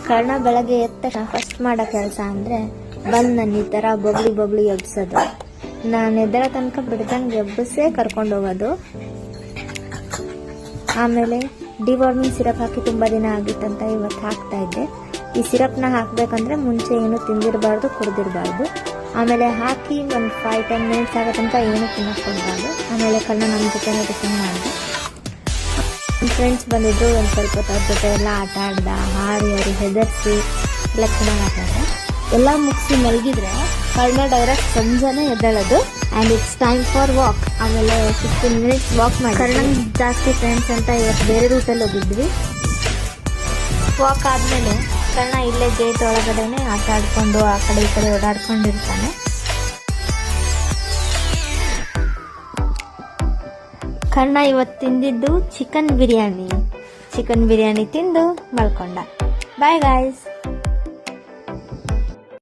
ಕರ್ಣ ಬೆಳಗ್ಗೆ ಎದ್ದ ತಕ್ಷಣ ಫಸ್ಟ್ ಮಾಡೋ ಕೆಲಸ ಅಂದರೆ ಬಂದು ನನ್ನ ಈ ಥರ ಬೊಬ್ಳಿ ಎಬ್ಸೋದು. ನಾನು ಎದ್ದರ ತನಕ ಬಿಡ್ದಂಗೆ ಎಬ್ಬಿಸೇ ಕರ್ಕೊಂಡು ಹೋಗೋದು. ಆಮೇಲೆ ಡಿವಾರ್ಮಿಂಗ್ ಸಿರಪ್ ಹಾಕಿ ತುಂಬ ದಿನ ಆಗಿತ್ತಂತ ಇವತ್ತು ಹಾಕ್ತಾ ಇದ್ದೆ. ಈ ಸಿರಪ್ನ ಹಾಕಬೇಕಂದ್ರೆ ಮುಂಚೆ ಏನು ತಿಂದಿರಬಾರ್ದು, ಕುಡ್ದಿರಬಾರ್ದು. ಆಮೇಲೆ ಹಾಕಿ ಒಂದು 5-10 ಮಿನಿಟ್ಸ್ ಆಗೋ ತನಕ ಏನು ತಿನ್ನೋಕೆ ಕೊಡಬಾರ್ದು. ಆಮೇಲೆ ಕರ್ಣ ನಮ್ಮ ಜೊತೆನೇ ಟಿಫಿನ್ ಮಾಡಿದೆ. ಫ್ರೆಂಡ್ಸ್ ಬಂದಿದ್ರು, ಒಂದು ಸ್ವಲ್ಪ ಹೊತ್ತು ಅವ್ರ ಜೊತೆ ಎಲ್ಲ ಆಟ ಆಡ್ದ, ಹಾರಿ ಅವ್ರಿಗೆ ಹೆದರ್ಸಿ ಎಲ್ಲ ಚೆನ್ನಾಗಿ ಆಟ ಆಡ್ದ. ಎಲ್ಲ ಮುಗಿಸಿ ಮಲಗಿದ್ರೆ ಕರ್ಣ ಡೈರೆಕ್ಟ್ ಸಂಜೆನೇ ಎದ್ದೇಳೋದು. And it's time for walk. ಆಮೇಲೆ 15 ಮಿನಿಟ್ಸ್ ವಾಕ್ ಮಾಡಿ. ಕರ್ಣನ್ ಜಾಸ್ತಿ ಫ್ರೆಂಡ್ಸ್ ಅಂತ ಇವತ್ತು ಬೇರೆ ರೂಟಲ್ಲಿ ಹೋಗಿದ್ವಿ. ವಾಕ್ ಆದಮೇಲೆ ಕರ್ಣ ಇಲ್ಲೇ ಗೇಟ್ ಒಳಗಡೆನೆ ಆಟ ಆಡ್ಕೊಂಡು ಆ ಕಡೆ ಈ ಕಡೆ ಓಡಾಡ್ಕೊಂಡಿರ್ತಾನೆ. ಕರ್ಣ ಇವತ್ತು ತಿಂದಿದ್ದು ಚಿಕನ್ ಬಿರಿಯಾನಿ ತಿಂದು ಮಲ್ಕೊಂಡ. Bye guys.